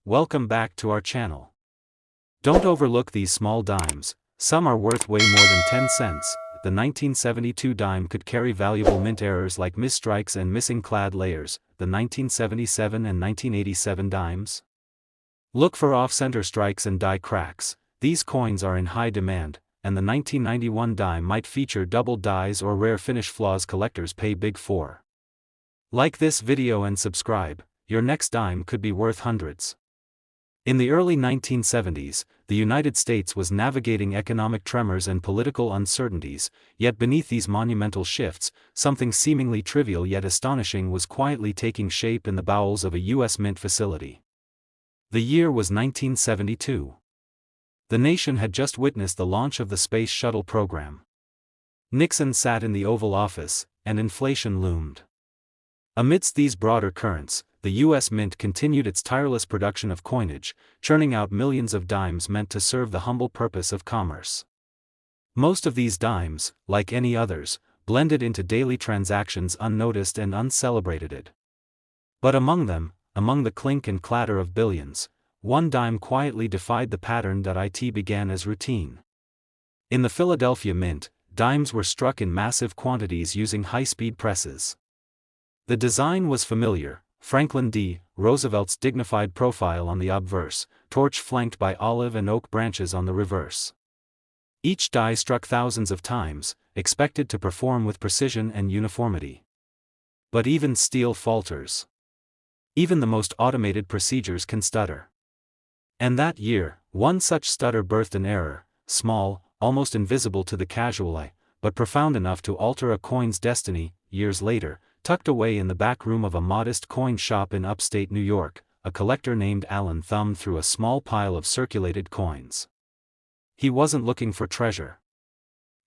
welcome back to our channel. Don't overlook these small dimes, some are worth way more than 10 cents. The 1972 dime could carry valuable mint errors like misstrikes and missing clad layers. The 1977 and 1987 dimes? Look for off-center strikes and die cracks. These coins are in high demand, and the 1991 dime might feature double dies or rare finish flaws collectors pay big for. Like this video and subscribe, your next dime could be worth hundreds. In the early 1970s, the United States was navigating economic tremors and political uncertainties, yet beneath these monumental shifts, something seemingly trivial yet astonishing was quietly taking shape in the bowels of a U.S. mint facility. The year was 1972. The nation had just witnessed the launch of the Space Shuttle program. Nixon sat in the Oval Office, and inflation loomed. Amidst these broader currents, the U.S. Mint continued its tireless production of coinage, churning out millions of dimes meant to serve the humble purpose of commerce. Most of these dimes, like any others, blended into daily transactions unnoticed and uncelebrated. But among them, among the clink and clatter of billions, one dime quietly defied the pattern that it began as routine. In the Philadelphia Mint, dimes were struck in massive quantities using high-speed presses. The design was familiar: Franklin D. Roosevelt's dignified profile on the obverse, torch flanked by olive and oak branches on the reverse. Each die struck thousands of times, expected to perform with precision and uniformity. But even steel falters. Even the most automated procedures can stutter. And that year, one such stutter birthed an error, small, almost invisible to the casual eye, but profound enough to alter a coin's destiny. Years later, tucked away in the back room of a modest coin shop in upstate New York, a collector named Allen thumbed through a small pile of circulated coins. He wasn't looking for treasure.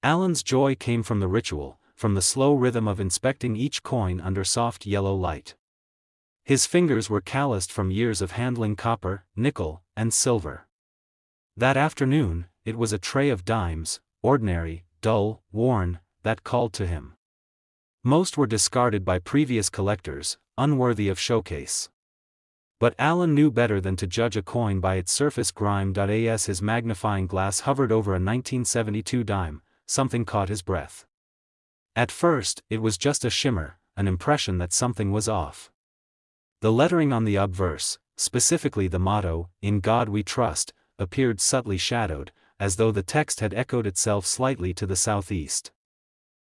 Allen's joy came from the ritual, from the slow rhythm of inspecting each coin under soft yellow light. His fingers were calloused from years of handling copper, nickel, and silver. That afternoon, it was a tray of dimes, ordinary, dull, worn, that called to him. Most were discarded by previous collectors, unworthy of showcase. But Allen knew better than to judge a coin by its surface grime. As his magnifying glass hovered over a 1972 dime, something caught his breath. At first, it was just a shimmer, an impression that something was off. The lettering on the obverse, specifically the motto, "In God We Trust," appeared subtly shadowed, as though the text had echoed itself slightly to the southeast.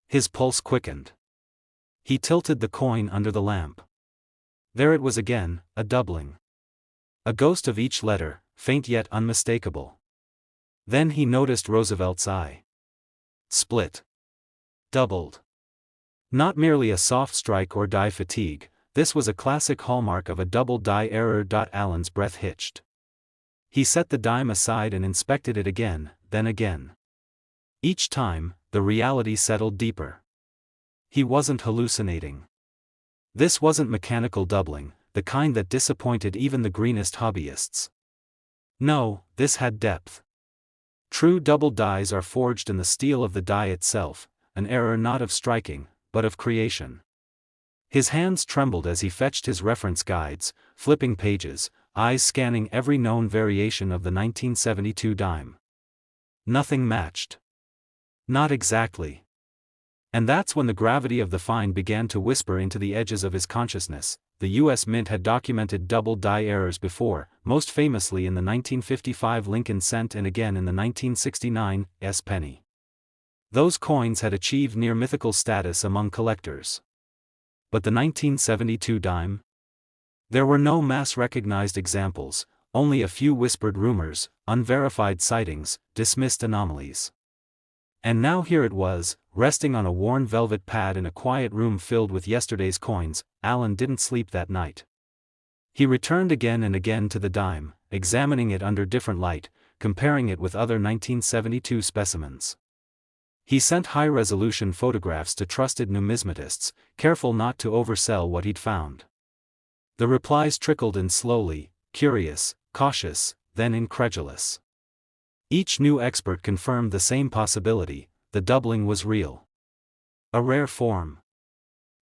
His pulse quickened. He tilted the coin under the lamp. There it was again, a doubling. A ghost of each letter, faint yet unmistakable. Then he noticed Roosevelt's eye. Split. Doubled. Not merely a soft strike or die fatigue, this was a classic hallmark of a double die error. Allen's breath hitched. He set the dime aside and inspected it again, then again. Each time, the reality settled deeper. He wasn't hallucinating. This wasn't mechanical doubling, the kind that disappointed even the greenest hobbyists. No, this had depth. True double dies are forged in the steel of the die itself, an error not of striking, but of creation. His hands trembled as he fetched his reference guides, flipping pages, eyes scanning every known variation of the 1972 dime. Nothing matched. Not exactly. And that's when the gravity of the find began to whisper into the edges of his consciousness. The U.S. Mint had documented double die errors before, most famously in the 1955 Lincoln cent and again in the 1969 S penny. Those coins had achieved near mythical status among collectors. But the 1972 dime? There were no mass-recognized examples, only a few whispered rumors, unverified sightings, dismissed anomalies. And now here it was, resting on a worn velvet pad in a quiet room filled with yesterday's coins. Allen didn't sleep that night. He returned again and again to the dime, examining it under different light, comparing it with other 1972 specimens. He sent high-resolution photographs to trusted numismatists, careful not to oversell what he'd found. The replies trickled in slowly, curious, cautious, then incredulous. Each new expert confirmed the same possibility: the doubling was real. A rare form.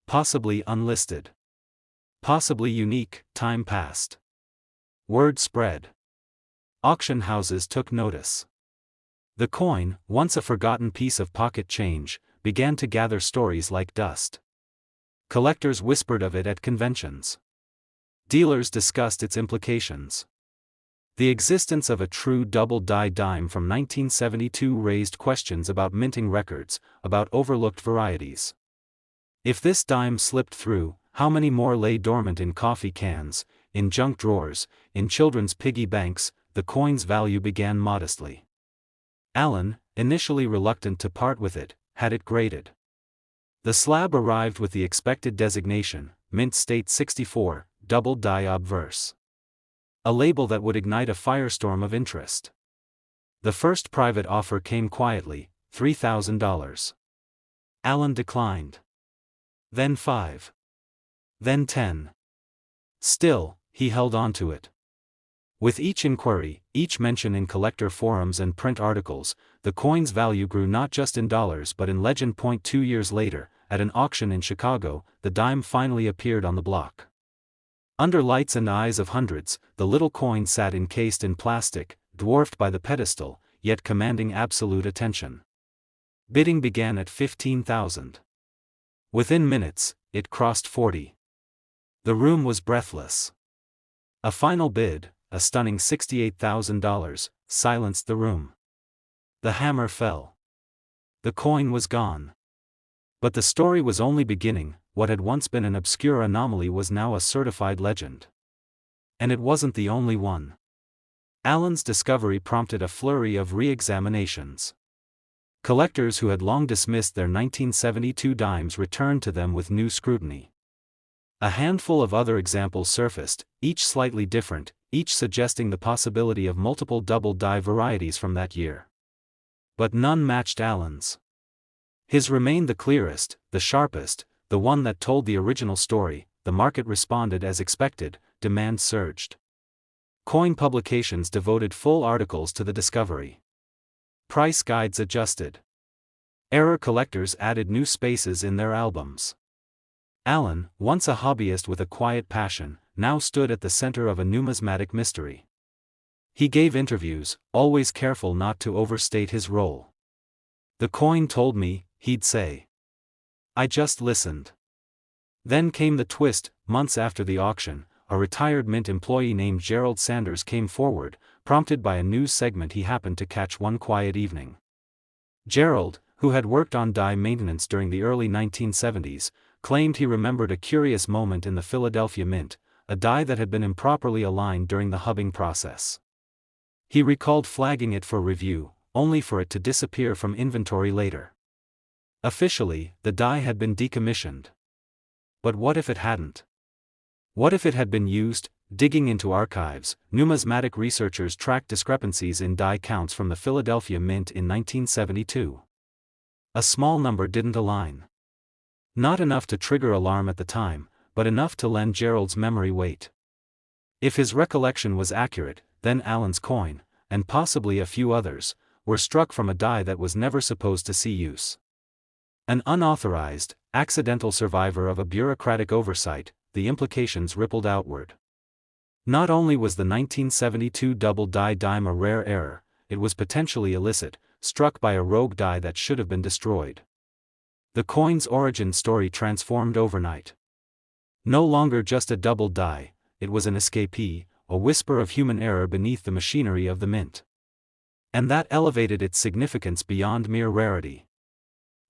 Possibly unlisted. Possibly unique. Time passed. Word spread. Auction houses took notice. The coin, once a forgotten piece of pocket change, began to gather stories like dust. Collectors whispered of it at conventions. Dealers discussed its implications. The existence of a true double-die dime from 1972 raised questions about minting records, about overlooked varieties. If this dime slipped through, how many more lay dormant in coffee cans, in junk drawers, in children's piggy banks? The coin's value began modestly. Allen, initially reluctant to part with it, had it graded. The slab arrived with the expected designation, Mint State 64, Double Die Obverse. A label that would ignite a firestorm of interest. The first private offer came quietly, $3,000. Allen declined. Then 5. Then 10. Still, he held on to it. With each inquiry, each mention in collector forums and print articles, the coin's value grew not just in dollars but in legend. 2 years later, at an auction in Chicago, the dime finally appeared on the block. Under lights and eyes of hundreds, the little coin sat encased in plastic, dwarfed by the pedestal, yet commanding absolute attention. Bidding began at $15,000. Within minutes, it crossed 40. The room was breathless. A final bid, a stunning $68,000, silenced the room. The hammer fell. The coin was gone. But the story was only beginning. What had once been an obscure anomaly was now a certified legend. And it wasn't the only one. Allen's discovery prompted a flurry of re-examinations. Collectors who had long dismissed their 1972 dimes returned to them with new scrutiny. A handful of other examples surfaced, each slightly different, each suggesting the possibility of multiple double-die varieties from that year. But none matched Allen's. His remained the clearest, the sharpest, the one that told the original story. The market responded as expected, demand surged. Coin publications devoted full articles to the discovery. Price guides adjusted. Error collectors added new spaces in their albums. Allen, once a hobbyist with a quiet passion, now stood at the center of a numismatic mystery. He gave interviews, always careful not to overstate his role. "The coin told me," he'd say. "I just listened." Then came the twist. Months after the auction, a retired Mint employee named Gerald Sanders came forward, prompted by a news segment he happened to catch one quiet evening. Gerald, who had worked on die maintenance during the early 1970s, claimed he remembered a curious moment in the Philadelphia Mint, a die that had been improperly aligned during the hubbing process. He recalled flagging it for review, only for it to disappear from inventory later. Officially, the die had been decommissioned. But what if it hadn't? What if it had been used? Digging into archives, numismatic researchers tracked discrepancies in die counts from the Philadelphia Mint in 1972. A small number didn't align. Not enough to trigger alarm at the time, but enough to lend Gerald's memory weight. If his recollection was accurate, then Allen's coin, and possibly a few others, were struck from a die that was never supposed to see use. An unauthorized, accidental survivor of a bureaucratic oversight, the implications rippled outward. Not only was the 1972 double-die dime a rare error, it was potentially illicit, struck by a rogue die that should have been destroyed. The coin's origin story transformed overnight. No longer just a double die, it was an escapee, a whisper of human error beneath the machinery of the Mint. And that elevated its significance beyond mere rarity.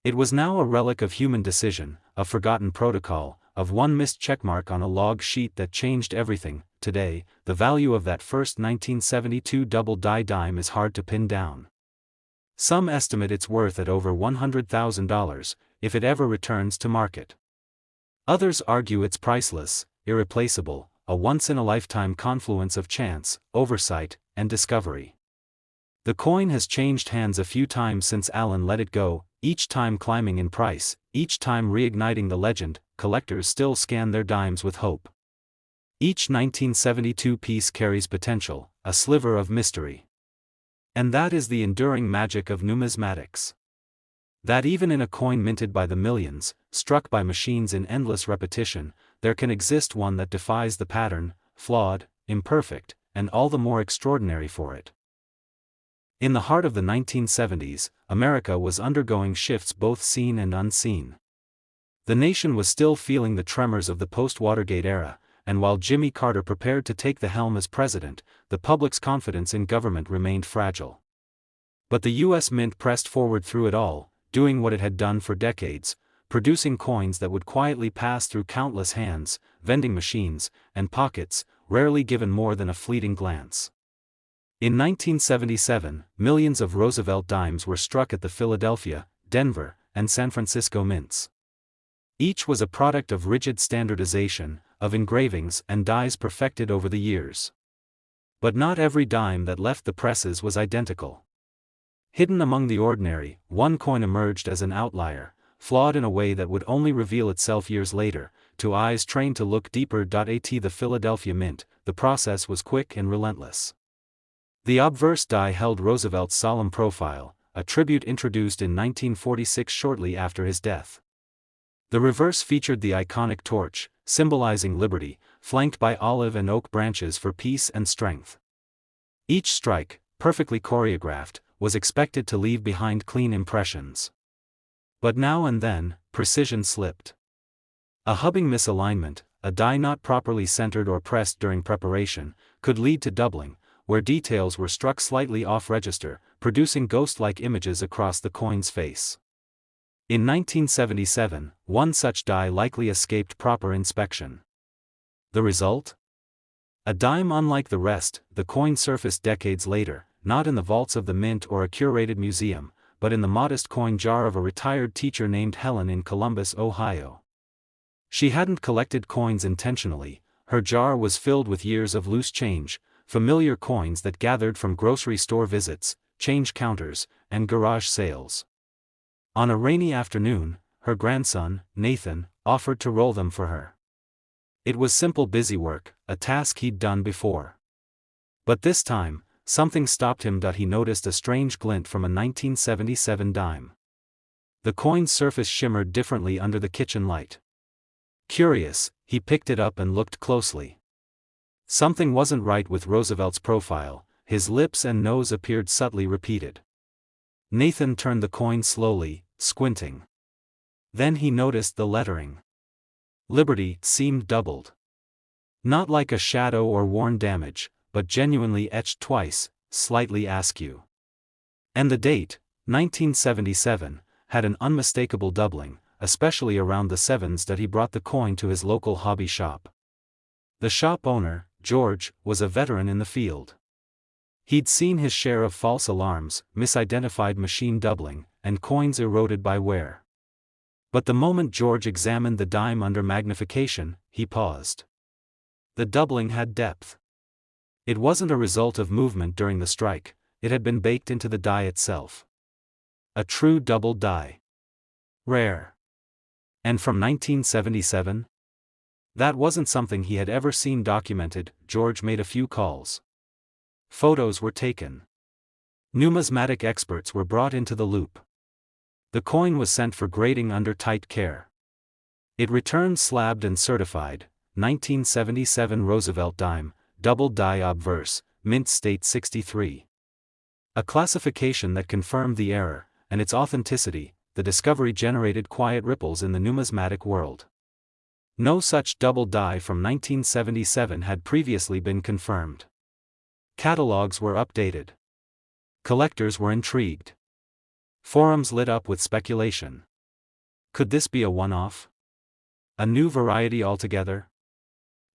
It was now a relic of human decision, a forgotten protocol, of one missed checkmark on a log sheet that changed everything. Today, the value of that first 1972 double-die dime is hard to pin down. Some estimate its worth at over $100,000, if it ever returns to market. Others argue it's priceless, irreplaceable, a once-in-a-lifetime confluence of chance, oversight, and discovery. The coin has changed hands a few times since Allen let it go, each time climbing in price, each time reigniting the legend. Collectors still scan their dimes with hope. Each 1972 piece carries potential, a sliver of mystery. And that is the enduring magic of numismatics. That even in a coin minted by the millions, struck by machines in endless repetition, there can exist one that defies the pattern, flawed, imperfect, and all the more extraordinary for it. In the heart of the 1970s, America was undergoing shifts both seen and unseen. The nation was still feeling the tremors of the post-Watergate era, and while Jimmy Carter prepared to take the helm as president, the public's confidence in government remained fragile. But the U.S. Mint pressed forward through it all, doing what it had done for decades, producing coins that would quietly pass through countless hands, vending machines, and pockets, rarely given more than a fleeting glance. In 1977, millions of Roosevelt dimes were struck at the Philadelphia, Denver, and San Francisco mints. Each was a product of rigid standardization, of engravings and dies perfected over the years. But not every dime that left the presses was identical. Hidden among the ordinary, one coin emerged as an outlier, flawed in a way that would only reveal itself years later, to eyes trained to look deeper. At the Philadelphia Mint, the process was quick and relentless. The obverse die held Roosevelt's solemn profile, a tribute introduced in 1946 shortly after his death. The reverse featured the iconic torch, symbolizing liberty, flanked by olive and oak branches for peace and strength. Each strike, perfectly choreographed, was expected to leave behind clean impressions. But now and then, precision slipped. A hubbing misalignment, a die not properly centered or pressed during preparation, could lead to doubling, where details were struck slightly off-register, producing ghost-like images across the coin's face. In 1977, one such die likely escaped proper inspection. The result? A dime unlike the rest. The coin surfaced decades later, not in the vaults of the Mint or a curated museum, but in the modest coin jar of a retired teacher named Helen in Columbus, Ohio. She hadn't collected coins intentionally. Her jar was filled with years of loose change, familiar coins that gathered from grocery store visits, change counters, and garage sales. On a rainy afternoon, her grandson, Nathan, offered to roll them for her. It was simple busywork, a task he'd done before. But this time, something stopped him. He noticed a strange glint from a 1977 dime. The coin's surface shimmered differently under the kitchen light. Curious, he picked it up and looked closely. Something wasn't right with Roosevelt's profile. His lips and nose appeared subtly repeated. Nathan turned the coin slowly, squinting. Then he noticed the lettering. Liberty seemed doubled. Not like a shadow or worn damage, but genuinely etched twice, slightly askew. And the date, 1977, had an unmistakable doubling, especially around the sevens. He brought the coin to his local hobby shop. The shop owner, George, was a veteran in the field. He'd seen his share of false alarms, misidentified machine doubling, and coins eroded by wear. But the moment George examined the dime under magnification, he paused. The doubling had depth. It wasn't a result of movement during the strike, it had been baked into the die itself. A true double die. Rare. And from 1977? That wasn't something he had ever seen documented. George made a few calls. Photos were taken. Numismatic experts were brought into the loop. The coin was sent for grading under tight care. It returned slabbed and certified, 1977 Roosevelt dime, double die obverse, Mint State 63. A classification that confirmed the error, and its authenticity. The discovery generated quiet ripples in the numismatic world. No such double die from 1977 had previously been confirmed. Catalogs were updated. Collectors were intrigued. Forums lit up with speculation. Could this be a one-off? A new variety altogether?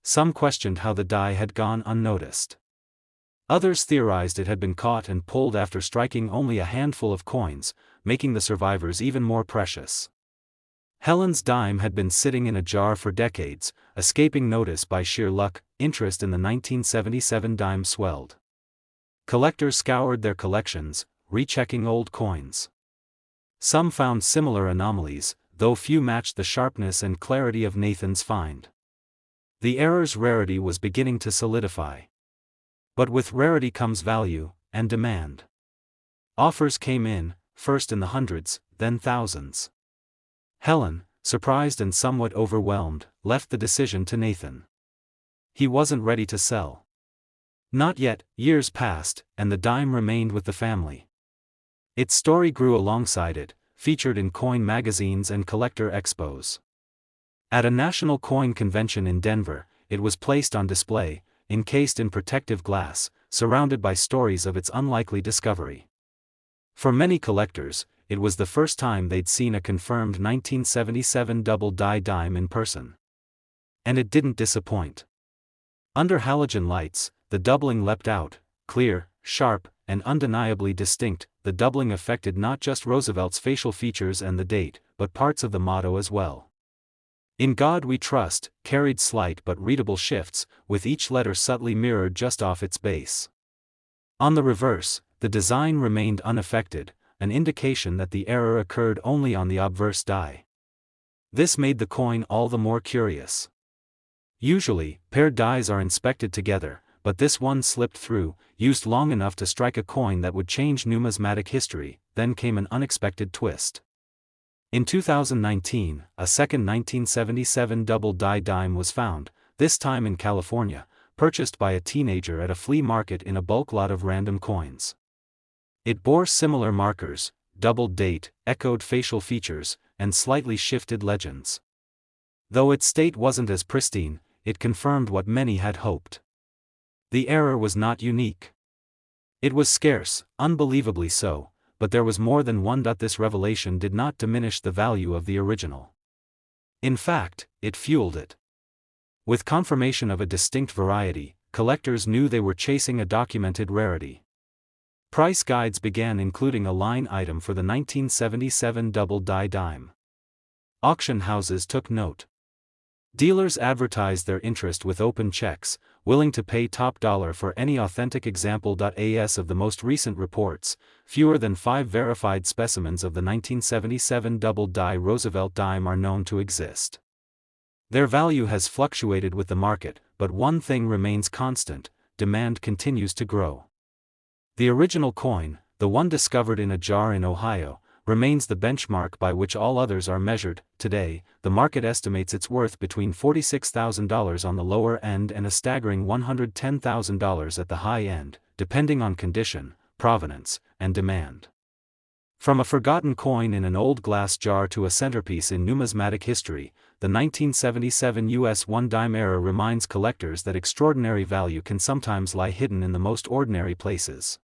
Some questioned how the die had gone unnoticed. Others theorized it had been caught and pulled after striking only a handful of coins, making the survivors even more precious. Helen's dime had been sitting in a jar for decades, escaping notice by sheer luck. Interest in the 1977 dime swelled. Collectors scoured their collections, rechecking old coins. Some found similar anomalies, though few matched the sharpness and clarity of Nathan's find. The error's rarity was beginning to solidify. But with rarity comes value, and demand. Offers came in, first in the hundreds, then thousands. Helen, surprised and somewhat overwhelmed, left the decision to Nathan. He wasn't ready to sell. Not yet. Years passed, and the dime remained with the family. Its story grew alongside it, featured in coin magazines and collector expos. At a national coin convention in Denver, it was placed on display, encased in protective glass, surrounded by stories of its unlikely discovery. For many collectors, it was the first time they'd seen a confirmed 1977 double-die dime in person. And it didn't disappoint. Under halogen lights, the doubling leapt out, clear, sharp, and undeniably distinct. The doubling affected not just Roosevelt's facial features and the date, but parts of the motto as well. "In God We Trust" carried slight but readable shifts, with each letter subtly mirrored just off its base. On the reverse, the design remained unaffected, an indication that the error occurred only on the obverse die. This made the coin all the more curious. Usually, paired dies are inspected together, but this one slipped through, used long enough to strike a coin that would change numismatic history. Then came an unexpected twist. In 2019, a second 1977 double-die dime was found, this time in California, purchased by a teenager at a flea market in a bulk lot of random coins. It bore similar markers, doubled date, echoed facial features, and slightly shifted legends. Though its state wasn't as pristine, it confirmed what many had hoped. The error was not unique. It was scarce, unbelievably so, but there was more than one. This revelation did not diminish the value of the original. In fact, it fueled it. With confirmation of a distinct variety, collectors knew they were chasing a documented rarity. Price guides began including a line item for the 1977 double-die dime. Auction houses took note. Dealers advertised their interest with open checks, willing to pay top dollar for any authentic example. As of the most recent reports, fewer than 5 verified specimens of the 1977 double-die Roosevelt dime are known to exist. Their value has fluctuated with the market, but one thing remains constant: demand continues to grow. The original coin, the one discovered in a jar in Ohio, remains the benchmark by which all others are measured. Today, the market estimates its worth between $46,000 on the lower end and a staggering $110,000 at the high end, depending on condition, provenance, and demand. From a forgotten coin in an old glass jar to a centerpiece in numismatic history, the 1977 US one-dime era reminds collectors that extraordinary value can sometimes lie hidden in the most ordinary places.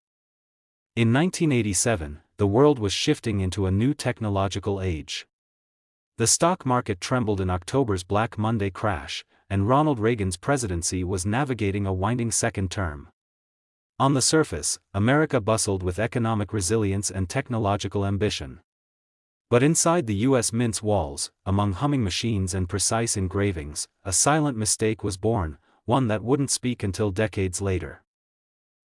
In 1987, the world was shifting into a new technological age. The stock market trembled in October's Black Monday crash, and Ronald Reagan's presidency was navigating a winding second term. On the surface, America bustled with economic resilience and technological ambition. But inside the U.S. Mint's walls, among humming machines and precise engravings, a silent mistake was born, one that wouldn't speak until decades later.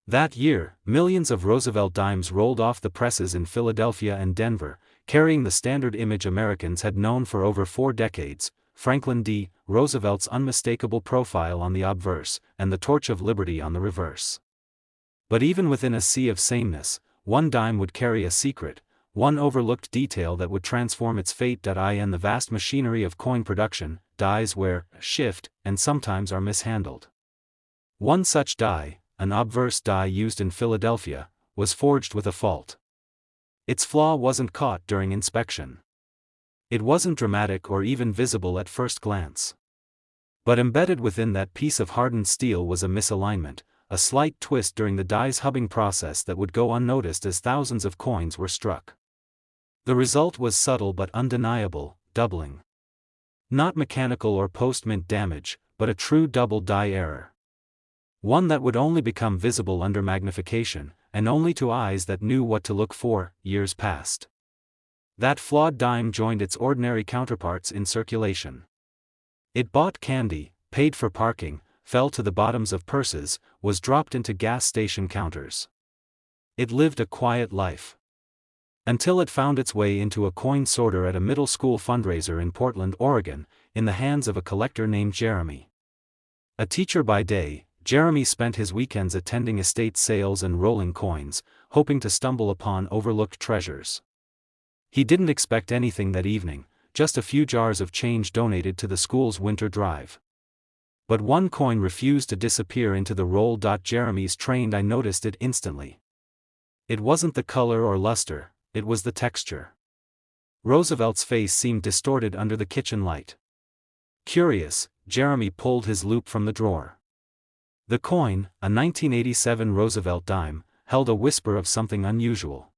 That year, millions of Roosevelt dimes rolled off the presses in Philadelphia and Denver, carrying the standard image Americans had known for over 4 decades: Franklin D. Roosevelt's unmistakable profile on the obverse, and the torch of liberty on the reverse. But even within a sea of sameness, one dime would carry a secret, one overlooked detail that would transform its fate. In the vast machinery of coin production, dies wear, shift, and sometimes are mishandled. One such die, an obverse die used in Philadelphia, was forged with a fault. Its flaw wasn't caught during inspection. It wasn't dramatic or even visible at first glance. But embedded within that piece of hardened steel was a misalignment, a slight twist during the die's hubbing process that would go unnoticed as thousands of coins were struck. The result was subtle but undeniable: doubling. Not mechanical or post-mint damage, but a true double-die error. One that would only become visible under magnification, and only to eyes that knew what to look for. Years passed. That flawed dime joined its ordinary counterparts in circulation. It bought candy, paid for parking, fell to the bottoms of purses, was dropped into gas station counters. It lived a quiet life. Until it found its way into a coin sorter at a middle school fundraiser in Portland, Oregon, in the hands of a collector named Jeremy. A teacher by day, Jeremy spent his weekends attending estate sales and rolling coins, hoping to stumble upon overlooked treasures. He didn't expect anything that evening, just a few jars of change donated to the school's winter drive. But one coin refused to disappear into the roll. Jeremy's trained eye noticed it instantly. It wasn't the color or luster, it was the texture. Roosevelt's face seemed distorted under the kitchen light. Curious, Jeremy pulled his loupe from the drawer. The coin, a 1987 Roosevelt dime, held a whisper of something unusual.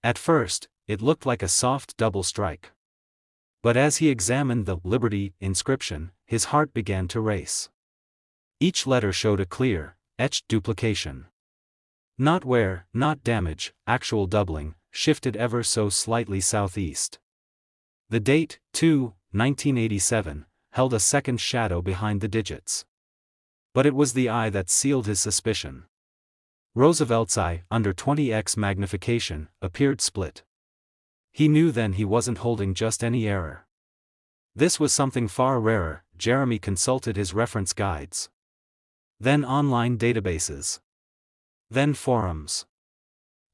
At first, it looked like a soft double strike. But as he examined the Liberty inscription, his heart began to race. Each letter showed a clear, etched duplication. Not wear, not damage, actual doubling, shifted ever so slightly southeast. The date, 1987, held a second shadow behind the digits. But it was the eye that sealed his suspicion. Roosevelt's eye, under 20x magnification, appeared split. He knew then he wasn't holding just any error. This was something far rarer. Jeremy consulted his reference guides. Then online databases. Then forums.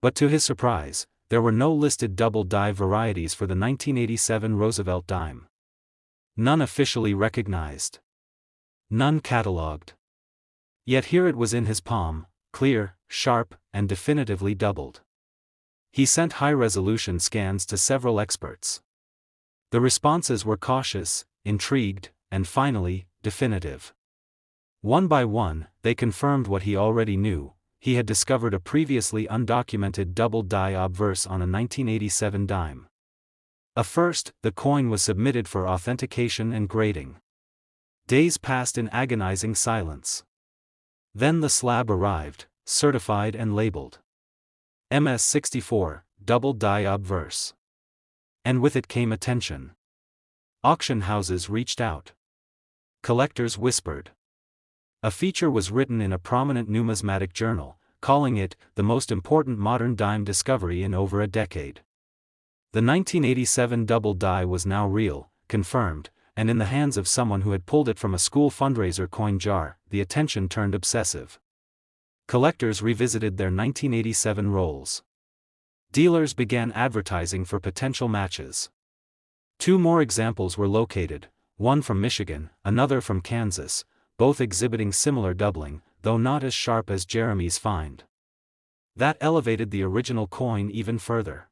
But to his surprise, there were no listed double die varieties for the 1987 Roosevelt dime. None officially recognized. None catalogued. Yet here it was in his palm, clear, sharp, and definitively doubled. He sent high-resolution scans to several experts. The responses were cautious, intrigued, and finally, definitive. One by one, they confirmed what he already knew. He had discovered a previously undocumented double die obverse on a 1987 dime. A first, the coin was submitted for authentication and grading. Days passed in agonizing silence. Then the slab arrived, certified and labeled. MS-64, double die obverse. And with it came attention. Auction houses reached out. Collectors whispered. A feature was written in a prominent numismatic journal, calling it the most important modern dime discovery in over a decade. The 1987 double die was now real, confirmed, and in the hands of someone who had pulled it from a school fundraiser coin jar. The attention turned obsessive. Collectors revisited their 1987 rolls. Dealers began advertising for potential matches. 2 more examples were located, one from Michigan, another from Kansas, both exhibiting similar doubling, though not as sharp as Jeremy's find. That elevated the original coin even further.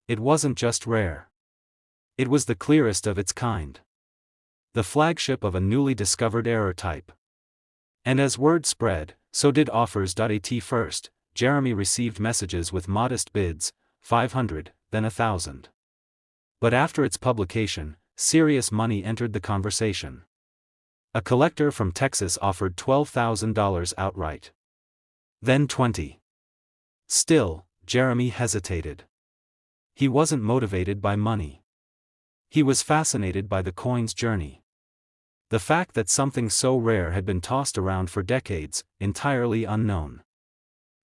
It wasn't just rare. It was the clearest of its kind. The flagship of a newly discovered error type. And as word spread, so did offers. At first, Jeremy received messages with modest bids, 500, then 1,000. But after its publication, serious money entered the conversation. A collector from Texas offered $12,000 outright. Then 20. Still, Jeremy hesitated. He wasn't motivated by money. He was fascinated by the coin's journey. The fact that something so rare had been tossed around for decades, entirely unknown.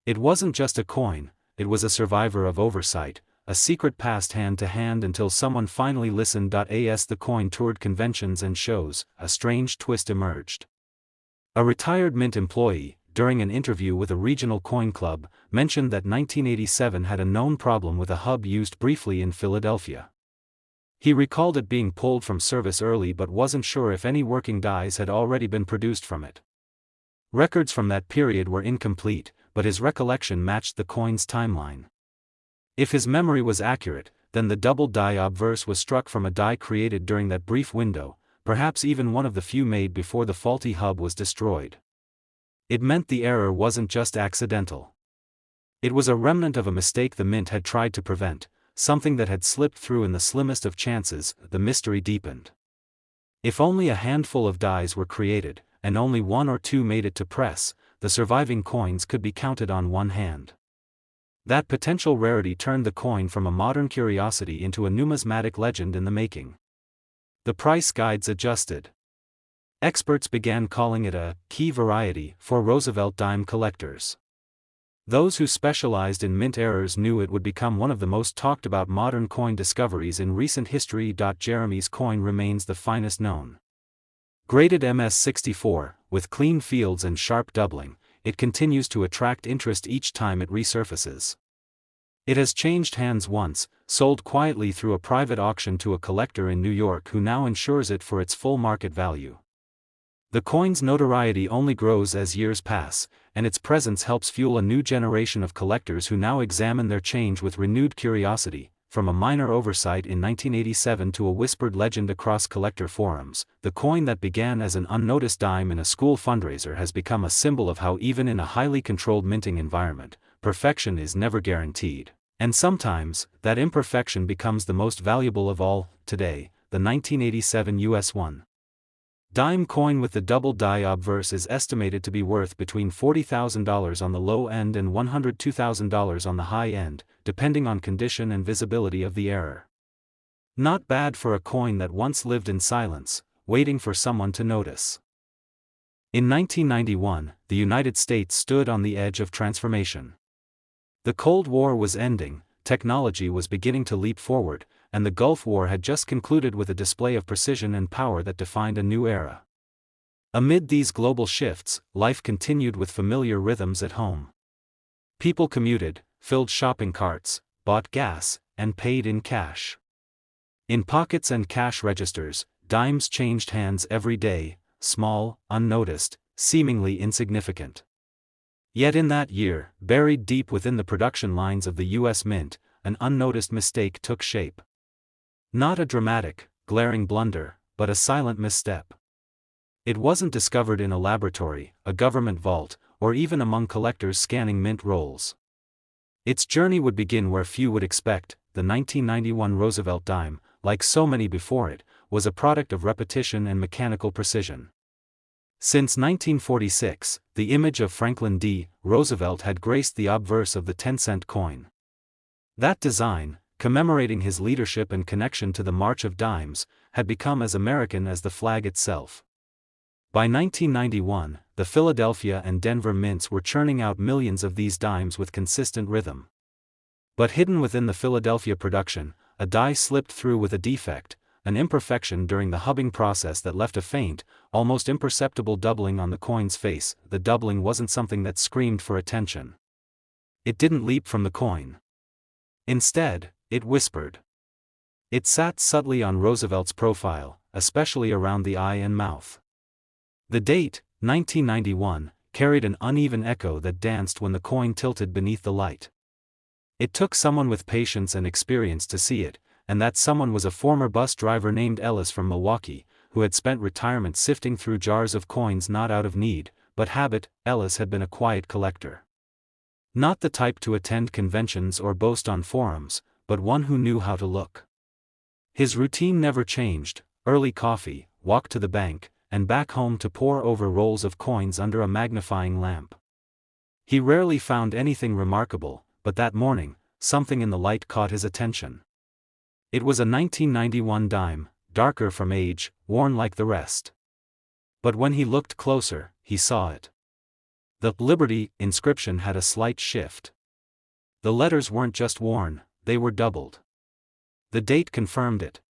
It wasn't just a coin, it was a survivor of oversight, a secret passed hand to hand until someone finally listened. As the coin toured conventions and shows, a strange twist emerged. A retired mint employee, during an interview with a regional coin club, mentioned that 1987 had a known problem with a hub used briefly in Philadelphia. He recalled it being pulled from service early but wasn't sure if any working dies had already been produced from it. Records from that period were incomplete, but his recollection matched the coin's timeline. If his memory was accurate, then the double die obverse was struck from a die created during that brief window, perhaps even one of the few made before the faulty hub was destroyed. It meant the error wasn't just accidental. It was a remnant of a mistake the mint had tried to prevent, something that had slipped through in the slimmest of chances. The mystery deepened. If only a handful of dies were created, and only 1 or 2 made it to press, the surviving coins could be counted on one hand. That potential rarity turned the coin from a modern curiosity into a numismatic legend in the making. The price guides adjusted. Experts began calling it a key variety for Roosevelt dime collectors. Those who specialized in mint errors knew it would become one of the most talked about modern coin discoveries in recent history. Jeremy's coin remains the finest known. Graded MS-64, with clean fields and sharp doubling, it continues to attract interest each time it resurfaces. It has changed hands once, sold quietly through a private auction to a collector in New York who now insures it for its full market value. The coin's notoriety only grows as years pass, and its presence helps fuel a new generation of collectors who now examine their change with renewed curiosity. From a minor oversight in 1987 to a whispered legend across collector forums, the coin that began as an unnoticed dime in a school fundraiser has become a symbol of how even in a highly controlled minting environment, perfection is never guaranteed. And sometimes, that imperfection becomes the most valuable of all. Today, the 1987 US 1 dime coin with the double die obverse is estimated to be worth between $40,000 on the low end and $102,000 on the high end, depending on condition and visibility of the error. Not bad for a coin that once lived in silence, waiting for someone to notice. In 1991, the United States stood on the edge of transformation. The Cold War was ending, technology was beginning to leap forward, and the Gulf War had just concluded with a display of precision and power that defined a new era. Amid these global shifts, life continued with familiar rhythms at home. People commuted, filled shopping carts, bought gas, and paid in cash. In pockets and cash registers, dimes changed hands every day, small, unnoticed, seemingly insignificant. Yet in that year, buried deep within the production lines of the U.S. Mint, an unnoticed mistake took shape. Not a dramatic, glaring blunder, but a silent misstep. It wasn't discovered in a laboratory, a government vault, or even among collectors scanning mint rolls. Its journey would begin where few would expect. The 1991 Roosevelt dime, like so many before it, was a product of repetition and mechanical precision. Since 1946, the image of Franklin D. Roosevelt had graced the obverse of the 10-cent coin. That design, commemorating his leadership and connection to the March of Dimes, had become as American as the flag itself. By 1991, the Philadelphia and Denver mints were churning out millions of these dimes with consistent rhythm. But hidden within the Philadelphia production, a die slipped through with a defect, an imperfection during the hubbing process that left a faint, almost imperceptible doubling on the coin's face. The doubling wasn't something that screamed for attention. It didn't leap from the coin. Instead, it whispered. It sat subtly on Roosevelt's profile, especially around the eye and mouth. The date, 1991, carried an uneven echo that danced when the coin tilted beneath the light. It took someone with patience and experience to see it, and that someone was a former bus driver named Ellis from Milwaukee, who had spent retirement sifting through jars of coins not out of need, but habit. Ellis had been a quiet collector. Not the type to attend conventions or boast on forums, but one who knew how to look. His routine never changed: early coffee, walk to the bank, and back home to pore over rolls of coins under a magnifying lamp. He rarely found anything remarkable, but that morning, something in the light caught his attention. It was a 1991 dime, darker from age, worn like the rest. But when he looked closer, he saw it. The Liberty inscription had a slight shift. The letters weren't just worn, they were doubled. The date confirmed it.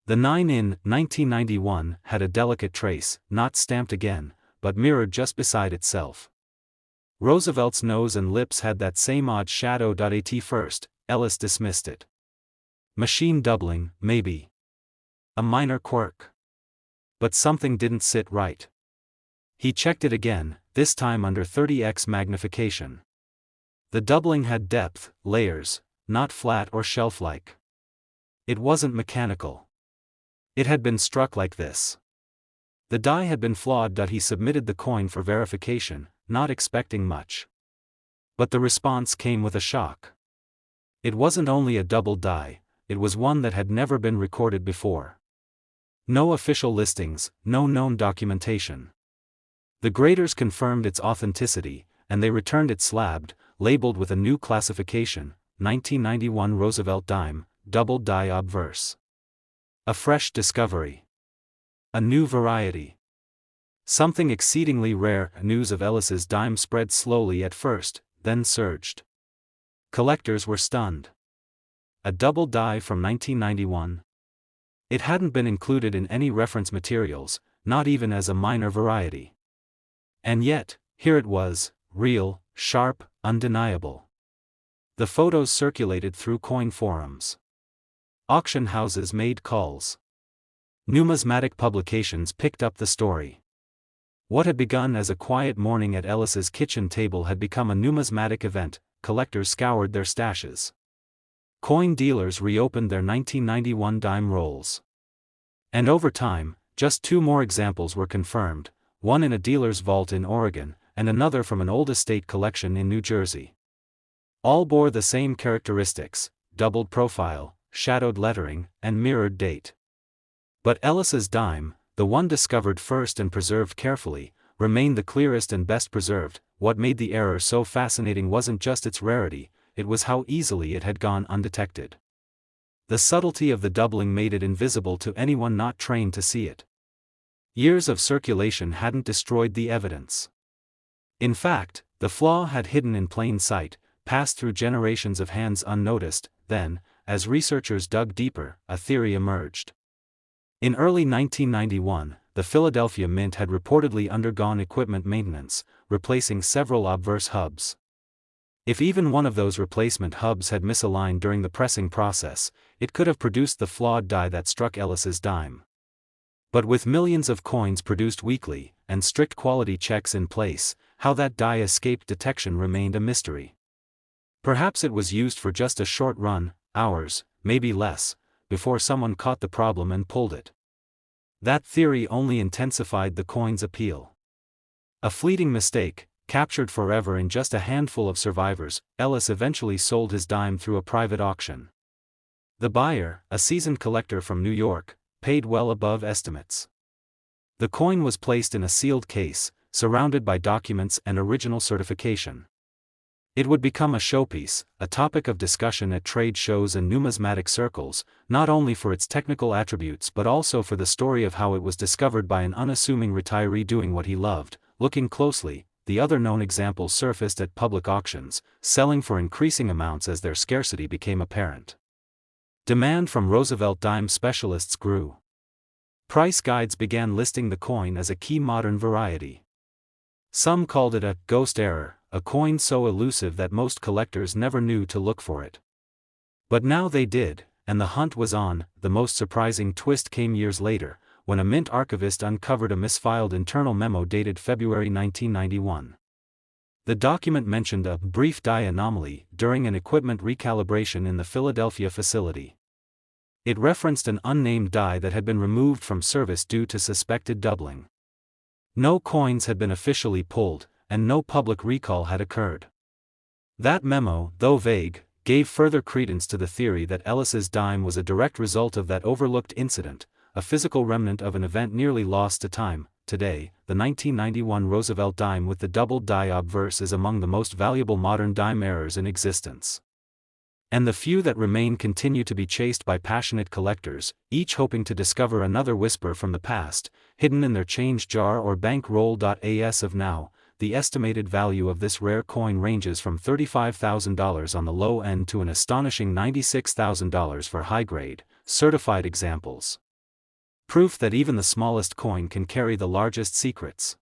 The 9 in 1991 had a delicate trace, not stamped again, but mirrored just beside itself. Roosevelt's nose and lips had that same odd shadow. At first, Ellis dismissed it. Machine doubling, maybe. A minor quirk. But something didn't sit right. He checked it again, this time under 30x magnification. The doubling had depth, layers, not flat or shelf-like. It wasn't mechanical. It had been struck like this. The die had been flawed. He submitted the coin for verification, not expecting much. But the response came with a shock. It wasn't only a double die, it was one that had never been recorded before. No official listings, no known documentation. The graders confirmed its authenticity, and they returned it slabbed, labeled with a new classification, 1991 Roosevelt dime, double die obverse. A fresh discovery. A new variety. Something exceedingly rare. News of Ellis's dime spread slowly at first, then surged. Collectors were stunned. A double die from 1991? It hadn't been included in any reference materials, not even as a minor variety. And yet, here it was, real, sharp, undeniable. The photos circulated through coin forums. Auction houses made calls. Numismatic publications picked up the story. What had begun as a quiet morning at Ellis's kitchen table had become a numismatic event. Collectors scoured their stashes. Coin dealers reopened their 1991 dime rolls. And over time, just 2 more examples were confirmed, one in a dealer's vault in Oregon, and another from an old estate collection in New Jersey. All bore the same characteristics: doubled profile, shadowed lettering, and mirrored date. But Ellis's dime, the one discovered first and preserved carefully, remained the clearest and best preserved. What made the error so fascinating wasn't just its rarity, it was how easily it had gone undetected. The subtlety of the doubling made it invisible to anyone not trained to see it. Years of circulation hadn't destroyed the evidence. In fact, the flaw had hidden in plain sight, passed through generations of hands unnoticed. Then, as researchers dug deeper, a theory emerged. In early 1991, the Philadelphia Mint had reportedly undergone equipment maintenance, replacing several obverse hubs. If even one of those replacement hubs had misaligned during the pressing process, it could have produced the flawed die that struck Ellis's dime. But with millions of coins produced weekly, and strict quality checks in place, how that die escaped detection remained a mystery. Perhaps it was used for just a short run, hours, maybe less, before someone caught the problem and pulled it. That theory only intensified the coin's appeal. A fleeting mistake, captured forever in just a handful of survivors, Ellis eventually sold his dime through a private auction. The buyer, a seasoned collector from New York, paid well above estimates. The coin was placed in a sealed case, surrounded by documents and original certification. It would become a showpiece, a topic of discussion at trade shows and numismatic circles, not only for its technical attributes but also for the story of how it was discovered by an unassuming retiree doing what he loved. Looking closely, the other known examples surfaced at public auctions, selling for increasing amounts as their scarcity became apparent. Demand from Roosevelt dime specialists grew. Price guides began listing the coin as a key modern variety. Some called it a ghost error, a coin so elusive that most collectors never knew to look for it. But now they did, and the hunt was on. The most surprising twist came years later, when a mint archivist uncovered a misfiled internal memo dated February 1991. The document mentioned a brief die anomaly during an equipment recalibration in the Philadelphia facility. It referenced an unnamed die that had been removed from service due to suspected doubling. No coins had been officially pulled, and no public recall had occurred. That memo, though vague, gave further credence to the theory that Ellis's dime was a direct result of that overlooked incident, a physical remnant of an event nearly lost to time. Today, the 1991 Roosevelt dime with the doubled die obverse is among the most valuable modern dime errors in existence. And the few that remain continue to be chased by passionate collectors, each hoping to discover another whisper from the past, hidden in their change jar or bankroll. As of now, the estimated value of this rare coin ranges from $35,000 on the low end to an astonishing $96,000 for high-grade, certified examples. Proof that even the smallest coin can carry the largest secrets.